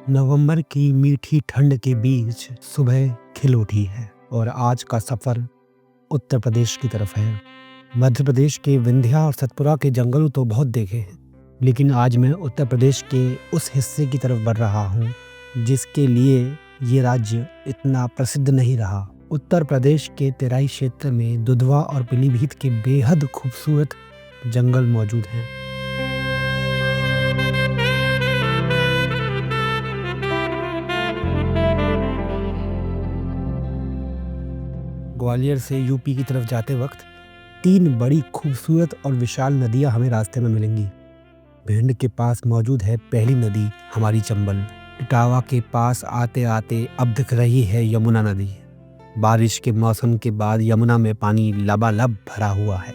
नवंबर की मीठी ठंड के बीच सुबह खिल उठी है और आज का सफ़र उत्तर प्रदेश की तरफ है। मध्य प्रदेश के विंध्या और सतपुरा के जंगल तो बहुत देखे हैं, लेकिन आज मैं उत्तर प्रदेश के उस हिस्से की तरफ बढ़ रहा हूँ जिसके लिए ये राज्य इतना प्रसिद्ध नहीं रहा। उत्तर प्रदेश के तेराई क्षेत्र में दुधवा और पीलीभीत के बेहद खूबसूरत जंगल मौजूद हैं। ग्वालियर से यूपी की तरफ जाते वक्त 3 बड़ी खूबसूरत और विशाल नदियां हमें रास्ते में मिलेंगी। भिंड के पास मौजूद है पहली नदी हमारी चंबल। इटावा के पास आते आते अब दिख रही है यमुना नदी। बारिश के मौसम के बाद यमुना में पानी लबालब भरा हुआ है।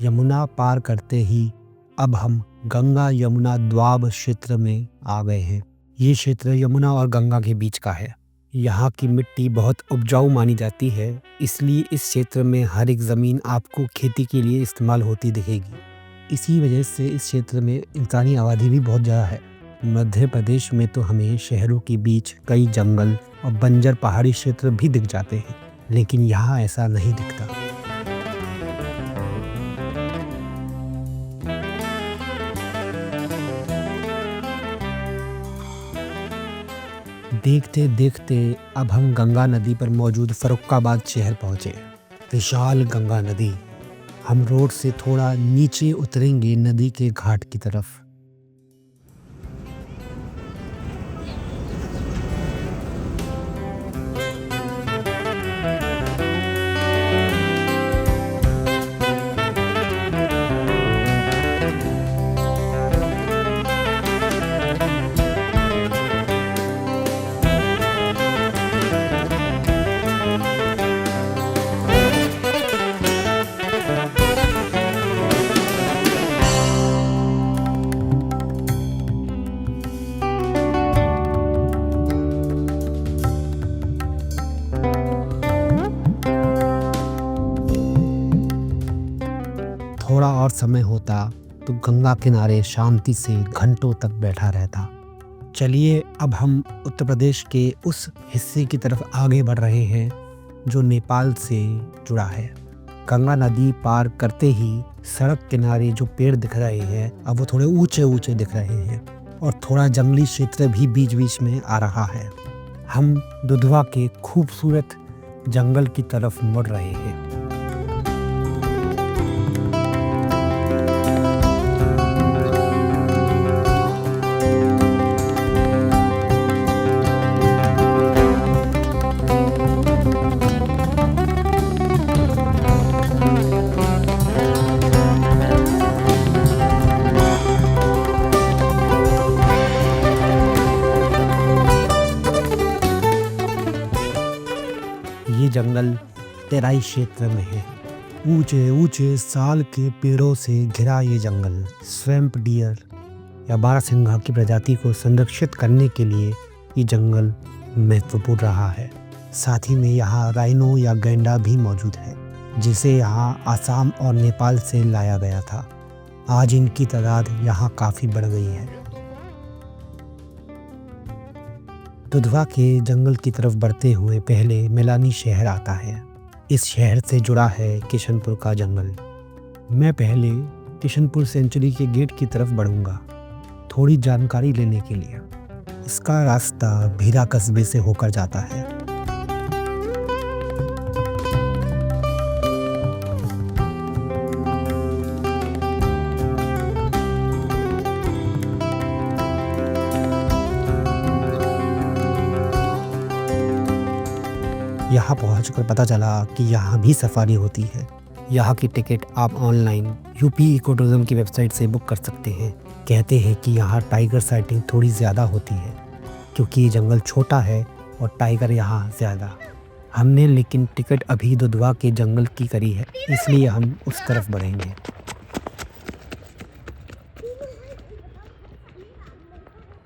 यमुना पार करते ही अब हम गंगा यमुना द्वाब क्षेत्र में आ गए हैं। ये क्षेत्र यमुना और गंगा के बीच का है। यहाँ की मिट्टी बहुत उपजाऊ मानी जाती है, इसलिए इस क्षेत्र में हर एक ज़मीन आपको खेती के लिए इस्तेमाल होती दिखेगी। इसी वजह से इस क्षेत्र में इंसानी आबादी भी बहुत ज़्यादा है। मध्य प्रदेश में तो हमें शहरों के बीच कई जंगल और बंजर पहाड़ी क्षेत्र भी दिख जाते हैं, लेकिन यहाँ ऐसा नहीं दिखता। देखते देखते अब हम गंगा नदी पर मौजूद फर्रुखाबाद शहर पहुँचे। विशाल गंगा नदी। हम रोड से थोड़ा नीचे उतरेंगे नदी के घाट की तरफ। थोड़ा और समय होता तो गंगा किनारे शांति से घंटों तक बैठा रहता। चलिए अब हम उत्तर प्रदेश के उस हिस्से की तरफ आगे बढ़ रहे हैं जो नेपाल से जुड़ा है। गंगा नदी पार करते ही सड़क किनारे जो पेड़ दिख रहे हैं अब वो थोड़े ऊंचे ऊंचे दिख रहे हैं और थोड़ा जंगली क्षेत्र भी बीच बीच में आ रहा है। हम दुधवा के खूबसूरत जंगल की तरफ मुड़ रहे हैं। ये जंगल तेराई क्षेत्र में है। ऊंचे ऊंचे साल के पेड़ों से घिरा ये जंगल स्वैम्प डियर या बारहसिंघा की प्रजाति को संरक्षित करने के लिए ये जंगल महत्वपूर्ण रहा है। साथ ही में यहाँ राइनो या गैंडा भी मौजूद है, जिसे यहाँ आसाम और नेपाल से लाया गया था। आज इनकी तादाद यहाँ काफ़ी बढ़ गई है। दुधवा के जंगल की तरफ बढ़ते हुए पहले मैलानी शहर आता है। इस शहर से जुड़ा है किशनपुर का जंगल। मैं पहले किशनपुर सेंचुरी के गेट की तरफ बढ़ूंगा थोड़ी जानकारी लेने के लिए। इसका रास्ता भीरा कस्बे से होकर जाता है। यहाँ पहुँचकर पता चला कि यहाँ भी सफारी होती है। यहाँ की टिकट आप ऑनलाइन यूपी इको टूरिज्म की वेबसाइट से बुक कर सकते हैं। कहते हैं कि यहाँ टाइगर साइटिंग थोड़ी ज़्यादा होती है क्योंकि ये जंगल छोटा है और टाइगर यहाँ ज़्यादा। हमने लेकिन टिकट अभी दुधवा के जंगल की करी है, इसलिए हम उस तरफ बढ़ेंगे।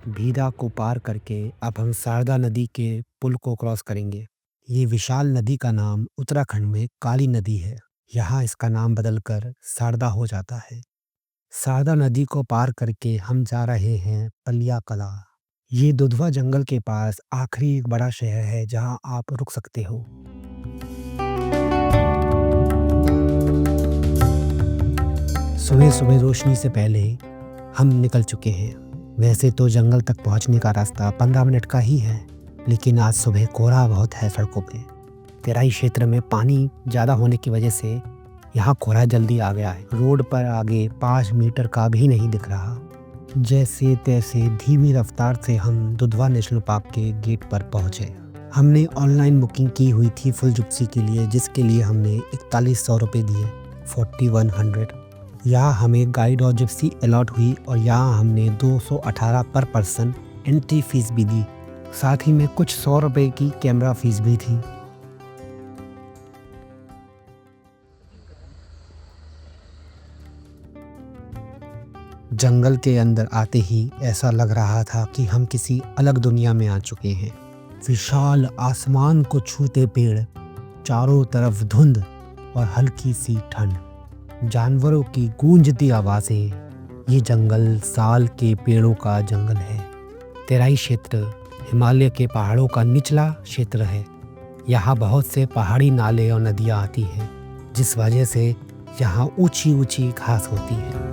भीरा को पार करके अब हम शारदा नदी के पुल को क्रॉस करेंगे। ये विशाल नदी का नाम उत्तराखंड में काली नदी है। यहाँ इसका नाम बदलकर शारदा हो जाता है। सारदा नदी को पार करके हम जा रहे हैं पलिया कला। ये दुधवा जंगल के पास आखिरी एक बड़ा शहर है जहां आप रुक सकते हो। सुबह सुबह रोशनी से पहले हम निकल चुके हैं। वैसे तो जंगल तक पहुंचने का रास्ता 15 मिनट का ही है, लेकिन आज सुबह कोहरा बहुत है सड़कों पे। तेराई क्षेत्र में पानी ज़्यादा होने की वजह से यहाँ कोहरा जल्दी आ गया है। रोड पर आगे 5 मीटर का भी नहीं दिख रहा। जैसे तैसे धीमी रफ्तार से हम दुधवा नेशनल पार्क के गेट पर पहुँचे। हमने ऑनलाइन बुकिंग की हुई थी फुल जिप्सी के लिए, जिसके लिए हमने 4100 रुपये दिए, 4100। यहाँ हमें गाइड और जिप्सी अलॉट हुई और यहाँ हमने 218 पर पर्सन एंट्री फीस भी दी। साथ ही में कुछ 100 रुपये की कैमरा फीस भी थी। जंगल के अंदर आते ही ऐसा लग रहा था कि हम किसी अलग दुनिया में आ चुके हैं। विशाल आसमान को छूते पेड़, चारों तरफ धुंध और हल्की सी ठंड, जानवरों की गूंजती आवाज़ें। ये जंगल साल के पेड़ों का जंगल है। तेराई क्षेत्र हिमालय के पहाड़ों का निचला क्षेत्र है। यहाँ बहुत से पहाड़ी नाले और नदियाँ आती हैं, जिस वजह से यहाँ ऊंची ऊंची घास होती है।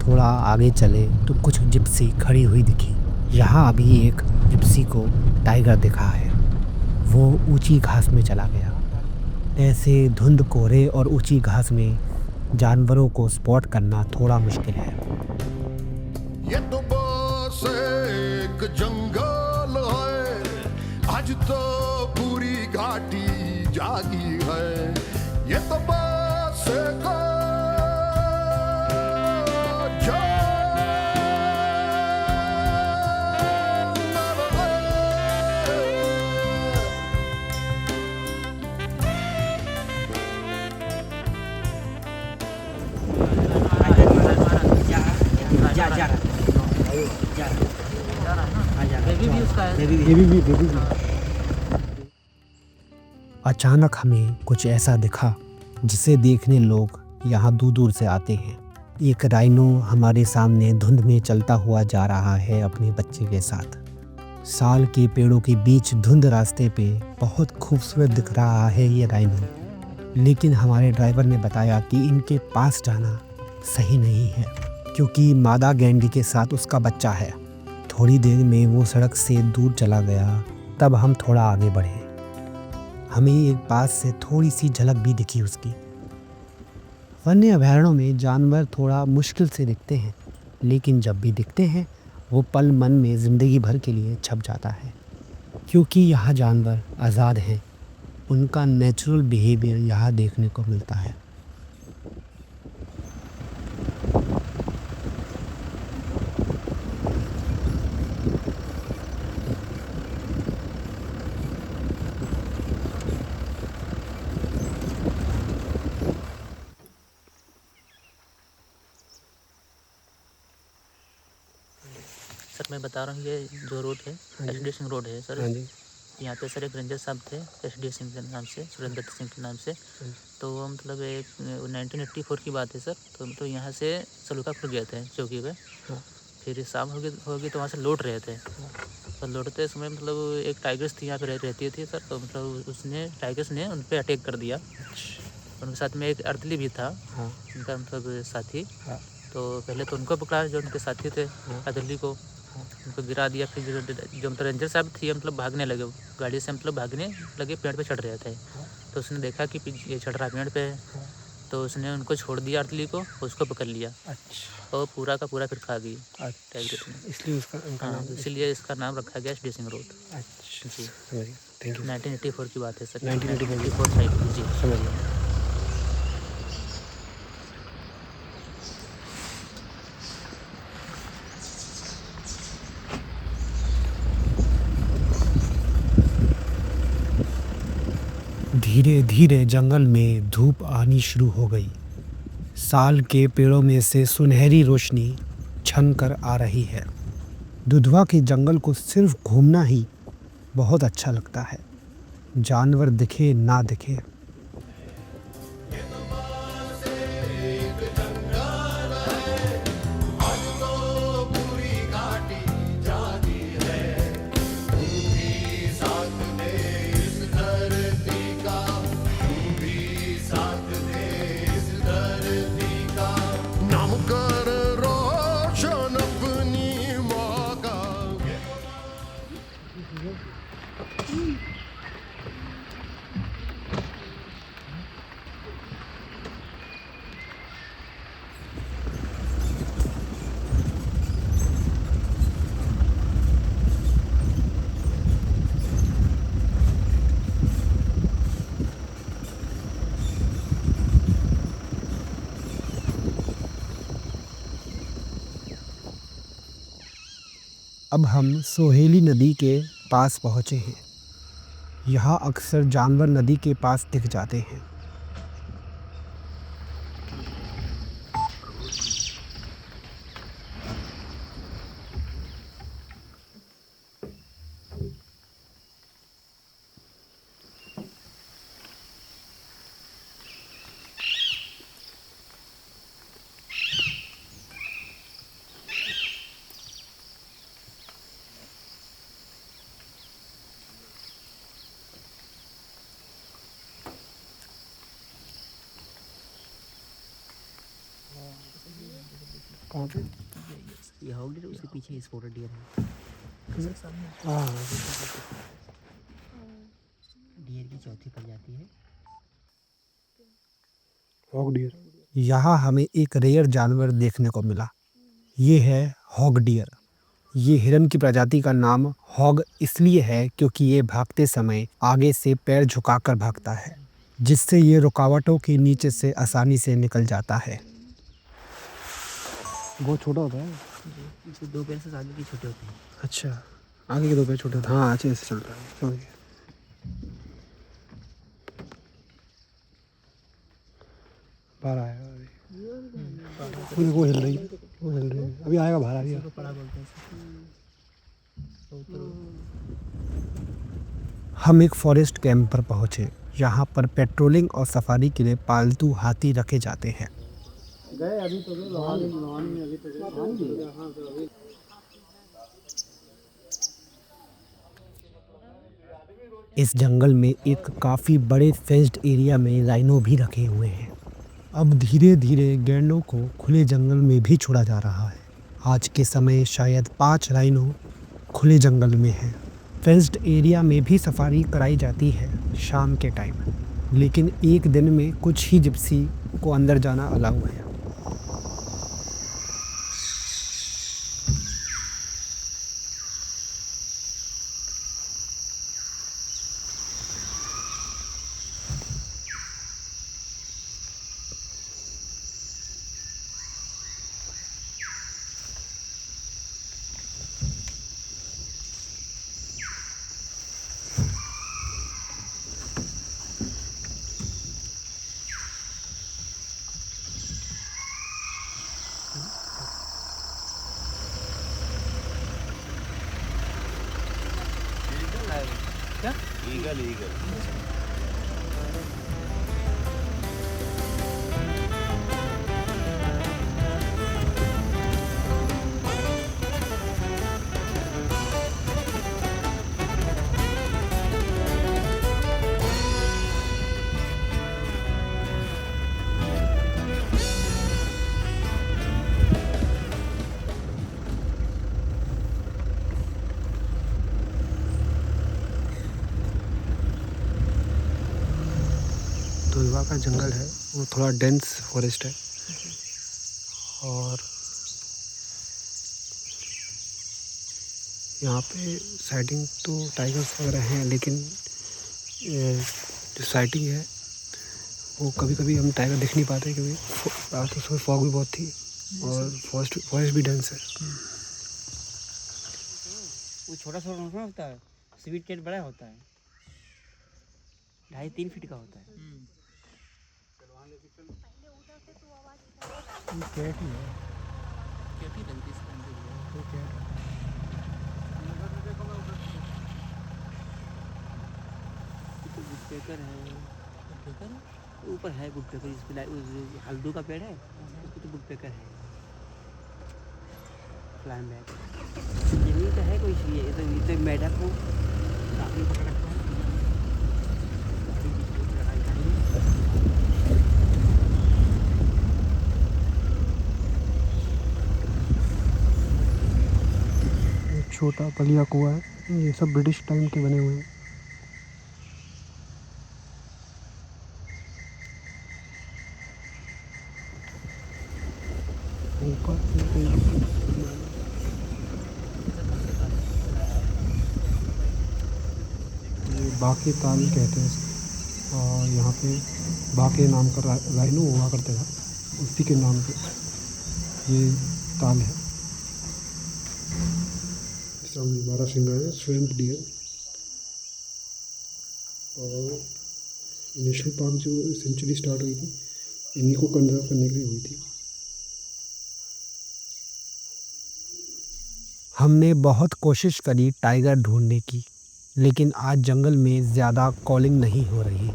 थोड़ा आगे चले तो कुछ जिप्सी खड़ी हुई दिखी। यहाँ अभी एक जिप्सी को टाइगर दिखा है। वो ऊंची घास में चला गया। ऐसे धुंध कोहरे और ऊंची घास में जानवरों को स्पॉट करना थोड़ा मुश्किल है। ये तो बस एक जंगल है, आज तो पूरी घाटी जागी है। ये तो बस एक अचानक हमें कुछ ऐसा दिखा जिसे देखने लोग यहाँ दूर दूर से आते हैं। एक राइनो हमारे सामने धुंध में चलता हुआ जा रहा है अपने बच्चे के साथ। साल के पेड़ों के बीच धुंध रास्ते पे बहुत खूबसूरत दिख रहा है ये राइनो, लेकिन हमारे ड्राइवर ने बताया कि इनके पास जाना सही नहीं है, क्योंकि मादा गैंडी के साथ उसका बच्चा है। थोड़ी देर में वो सड़क से दूर चला गया। तब हम थोड़ा आगे बढ़े। हमें एक पास से थोड़ी सी झलक भी दिखी उसकी। वन्य अभयारण्यों में जानवर थोड़ा मुश्किल से दिखते हैं, लेकिन जब भी दिखते हैं वो पल मन में ज़िंदगी भर के लिए छप जाता है, क्योंकि यहाँ जानवर आज़ाद हैं। उनका नेचुरल बिहेवियर यहाँ देखने को मिलता है। सर मैं बता रहा हूँ, ये जो रोड है एस.डी. सिंह रोड है सर। यहाँ पे सर एक रेंजर साहब थे एस.डी. सिंह के नाम से, सुरेंद्र सिंह के नाम से। तो वो मतलब एक 1984 की बात है सर। तो मतलब यहाँ से सलूकापुर गए थे चौकी पे। फिर शाम होगी तो वहाँ से लौट रहे थे। तो लौटते समय मतलब एक टाइगर्स थी यहाँ पे रहती थी सर। तो मतलब टाइगर्स ने उन पर अटैक कर दिया। उनके साथ में एक अर्दली भी था, उनका मतलब साथी। तो पहले तो उनको पकड़ा जो उनके साथी थे, अर्दली को उनको गिरा दिया। फिर जो मतलब रेंजर साहब थी मतलब भागने लगे, गाड़ी से मतलब भागने लगे, पेड़ पे चढ़ रहे थे। तो उसने देखा कि ये चढ़ रहा पेड़ पे, तो उसने उनको छोड़ दिया अर्दली को, उसको पकड़ लिया। अच्छा। और पूरा का पूरा फिर खा गई टाइगर ने। इसलिए इसका नाम रखा गया एस.डी. सिंह रोड। अच्छा जी, 1984 की बात है सर। 1984 जी, समझ गया। धीरे धीरे जंगल में धूप आनी शुरू हो गई। साल के पेड़ों में से सुनहरी रोशनी छन कर आ रही है। दुधवा के जंगल को सिर्फ घूमना ही बहुत अच्छा लगता है, जानवर दिखे ना दिखे। नाम कर रोशन अपनी माँ का। अब हम सोहेली नदी के पास पहुँचे हैं। यहाँ अक्सर जानवर नदी के पास दिख जाते हैं। कहाँ पे? ये हॉग डियर, उसके पीछे स्पॉटेड डियर है। हाँ, डियर की चौथी प्रजाति है। Hog deer. यहाँ हमें एक रेयर जानवर देखने को मिला। ये है हॉग डियर। ये हिरन की प्रजाति का नाम हॉग इसलिए है क्योंकि ये भागते समय आगे से पैर झुकाकर भागता है, जिससे ये रुकावटों के नीचे से आसानी से निकल जाता है। बहुत छोटा होता है। इसके दो पैर से आगे के छोटे होते हैं। अच्छा, आगे के दो पैर छोटे होते हैं। हाँ, अच्छे से चलता है। समझ गया। बाहर आएगा अभी। वो हिल रही है, वो हिल रही है। अभी आएगा, बाहर आ रही है। पड़ा बोलते हैं इसे। हम एक फॉरेस्ट कैंप पर पहुंचे। यहाँ पर पेट्रोलिंग और सफारी के लिए पालतू हाथी रखे जाते हैं। इस जंगल में एक काफ़ी बड़े फेंस्ड एरिया में राइनो भी रखे हुए हैं। अब धीरे धीरे गैंडों को खुले जंगल में भी छोड़ा जा रहा है। आज के समय शायद 5 राइनो खुले जंगल में हैं। फेंस्ड एरिया में भी सफारी कराई जाती है शाम के टाइम, लेकिन एक दिन में कुछ ही जिप्सी को अंदर जाना अलाउ है। क्या? ईगल दुधवा का जंगल है, वो थोड़ा डेंस फॉरेस्ट है और यहाँ पे साइटिंग तो टाइगर्स वगैरह हैं, लेकिन जो साइटिंग है वो कभी कभी हम टाइगर देख नहीं पाते क्योंकि रात को सुबह फॉग भी बहुत थी और फॉरेस्ट भी डेंस है। वो छोटा छोटा होता है, स्वीट टेल बड़ा होता है। 2.5-3 फीट का होता है। कैट ही है। कैटी लगती है इसके अंदर ही है। वो कैट है। ये तो वुडपेकर है, वुडपेकर है? ऊपर है वुडपेकर, इस पे हल्दू का पेड़ है, उसको तो वुडपेकर है। फ्लाइंग बैक जमीन तो है कोई, इसलिए ये तो मेढक को काफी पकड़ रखा है। गाड़ी की चोट लगाई जाएगी। छोटा पलिया कुआ है, ये सब ब्रिटिश टाइम के बने हुए हैं। ऊपर ये बाके ताल कहते हैं इसको, और यहाँ पे बाके नाम का राइनो हुआ करता था, उसी के नाम पे ये ताल है। सामने बारहसिंगा है, स्वैम्प डियर। और नेशनल पार्क जो सेंचुरी स्टार्ट हुई थी इन्हीं को कंजर्व करने के लिए हुई थी। हमने बहुत कोशिश करी टाइगर ढूंढने की, लेकिन आज जंगल में ज़्यादा कॉलिंग नहीं हो रही।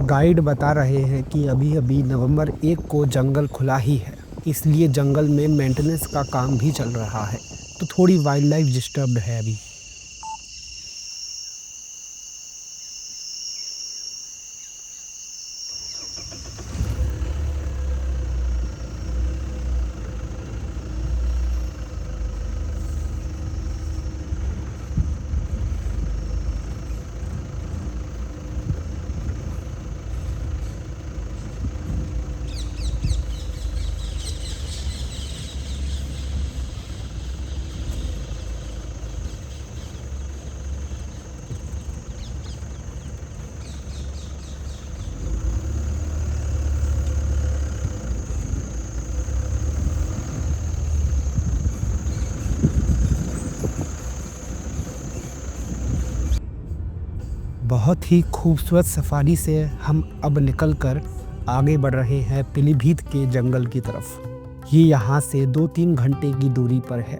गाइड बता रहे हैं कि अभी अभी नवंबर 1 को जंगल खुला ही है, इसलिए जंगल में मेंटेनेंस का काम भी चल रहा है, तो थोड़ी वाइल्ड लाइफ डिस्टर्ब्ड है अभी। बहुत ही खूबसूरत सफारी से हम अब निकलकर आगे बढ़ रहे हैं पीलीभीत के जंगल की तरफ। ये यहाँ से 2-3 घंटे की दूरी पर है।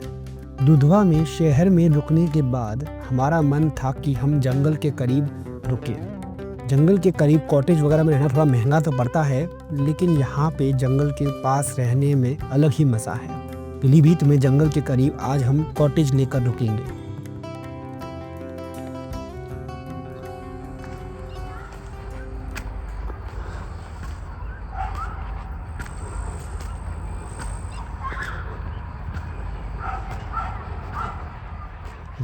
दुधवा में शहर में रुकने के बाद हमारा मन था कि हम जंगल के करीब रुकें। जंगल के करीब कॉटेज वगैरह में रहना थोड़ा महंगा तो पड़ता है, लेकिन यहाँ पे जंगल के पास रहने में अलग ही मज़ा है। पीलीभीत में जंगल के करीब आज हम कॉटेज लेकर रुकेंगे।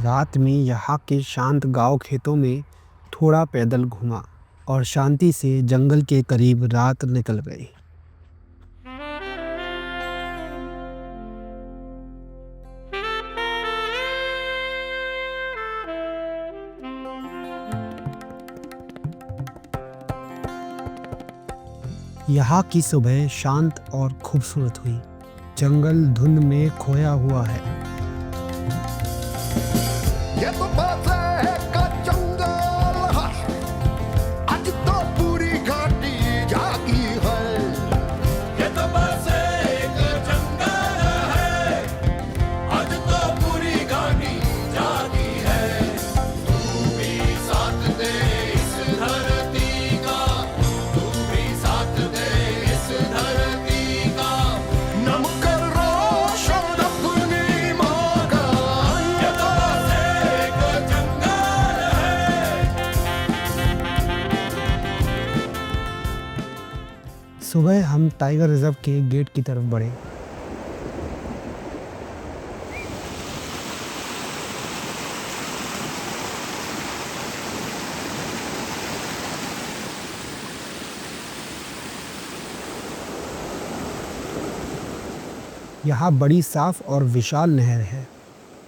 रात में यहाँ के शांत गांव खेतों में थोड़ा पैदल घूमा और शांति से जंगल के करीब रात निकल गई। यहाँ की सुबह शांत और खूबसूरत हुई। जंगल धुंध में खोया हुआ है। ये तो बसे का जंगल है, आज तो पूरी घाटी जागी है। ये तो बसे का जंगल है, आज तो पूरी घाटी जागी है। तू भी साथ दे इस धरती का, तू भी साथ दे इस धरती का, नम कर रोशन अपनी माँ का। ये तो बसे का जंगल है। सुबह हम टाइगर रिजर्व के गेट की तरफ बढ़े। यहाँ बड़ी साफ और विशाल नहर है।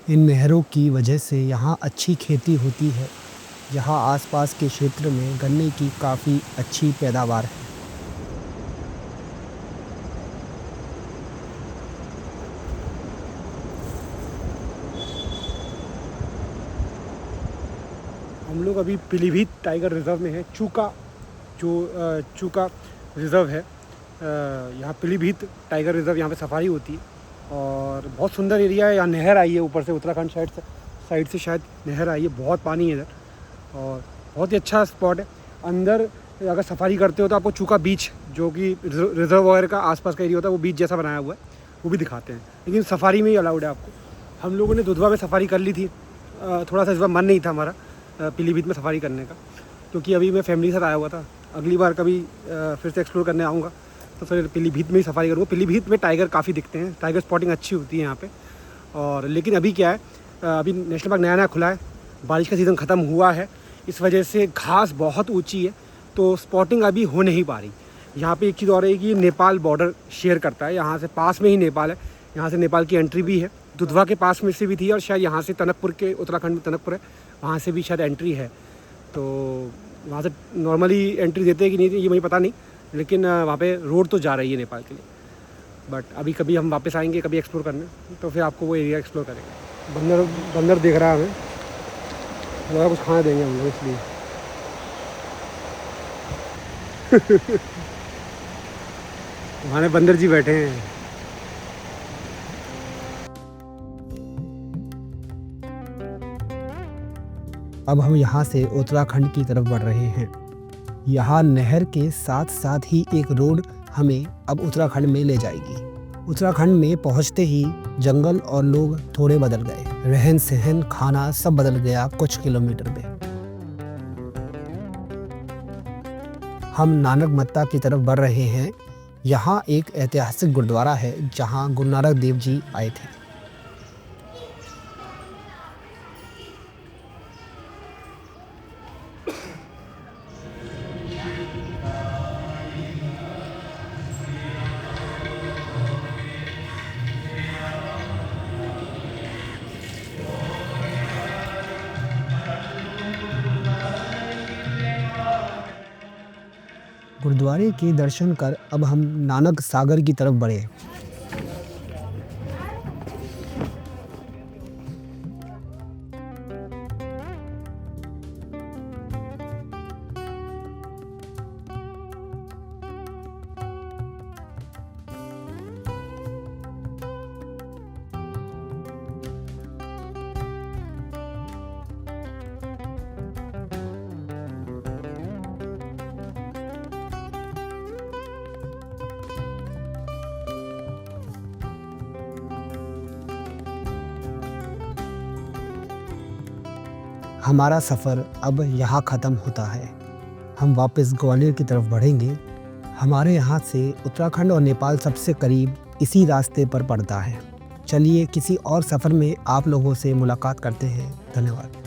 इन नहरों की वजह से यहाँ अच्छी खेती होती है। यहाँ आसपास के क्षेत्र में गन्ने की काफ़ी अच्छी पैदावार है। हम लोग अभी पीलीभीत टाइगर रिज़र्व में हैं। चूका जो चूका रिज़र्व है, यहाँ पीलीभीत टाइगर रिज़र्व, यहाँ पे सफारी होती है और बहुत सुंदर एरिया है। यहाँ नहर आई है ऊपर से, उत्तराखंड साइड से शायद नहर आई है, बहुत पानी है इधर और बहुत ही अच्छा स्पॉट है। अंदर अगर सफारी करते हो तो आपको चूका बीच, जो कि रिज़र्व वगैरह का आसपास का एरिया होता है, वो बीच जैसा बनाया हुआ है, वो भी दिखाते हैं, लेकिन सफारी में ही अलाउड है आपको। हम लोगों ने दुधवा में सफारी कर ली थी, थोड़ा सा इस बार मन नहीं था हमारा पीलीभीत में सफारी करने का, क्योंकि अभी मैं फैमिली के साथ आया हुआ था। अगली बार कभी फिर से एक्सप्लोर करने आऊँगा तो फिर पीलीभीत में ही सफारी करूँगा। पीलीभीत में टाइगर काफ़ी दिखते हैं, टाइगर स्पॉटिंग अच्छी होती है यहाँ पे। और लेकिन अभी क्या है, अभी नेशनल पार्क नया खुला है, बारिश का सीज़न ख़त्म हुआ है, इस वजह से घास बहुत ऊंची है, तो स्पॉटिंग अभी हो नहीं पा रही। यहाँ पे एक चीज़ और है कि नेपाल बॉर्डर शेयर करता है, यहाँ से पास में ही नेपाल है, यहाँ से नेपाल की एंट्री भी है। दुधवा के पास में से भी थी और शायद यहाँ से टनकपुर के, उत्तराखंड में टनकपुर है, वहाँ से भी शायद एंट्री है। तो वहाँ से नॉर्मली एंट्री देते हैं कि नहीं ये मुझे पता नहीं, लेकिन वहाँ पे रोड तो जा रही है नेपाल के लिए। बट अभी कभी हम वापस आएंगे कभी एक्सप्लोर करने, तो फिर आपको वो एरिया एक्सप्लोर करेंगे। बंदर दिख रहा है हमें, ज़रा कुछ खाना देंगे हम लोग इसलिए। हमारे बंदर जी बैठे हैं। अब हम यहाँ से उत्तराखंड की तरफ बढ़ रहे हैं। यहाँ नहर के साथ साथ ही एक रोड हमें अब उत्तराखंड में ले जाएगी। उत्तराखंड में पहुँचते ही जंगल और लोग थोड़े बदल गए, रहन सहन खाना सब बदल गया कुछ किलोमीटर में। हम नानक मत्ता की तरफ बढ़ रहे हैं। यहाँ एक ऐतिहासिक गुरुद्वारा है जहाँ गुरु नानक देव जी आए थे। गुरुद्वारे के दर्शन कर अब हम नानक सागर की तरफ बढ़े। हमारा सफ़र अब यहाँ ख़त्म होता है। हम वापस ग्वालियर की तरफ बढ़ेंगे। हमारे यहाँ से उत्तराखंड और नेपाल सबसे करीब इसी रास्ते पर पड़ता है। चलिए किसी और सफ़र में आप लोगों से मुलाकात करते हैं। धन्यवाद।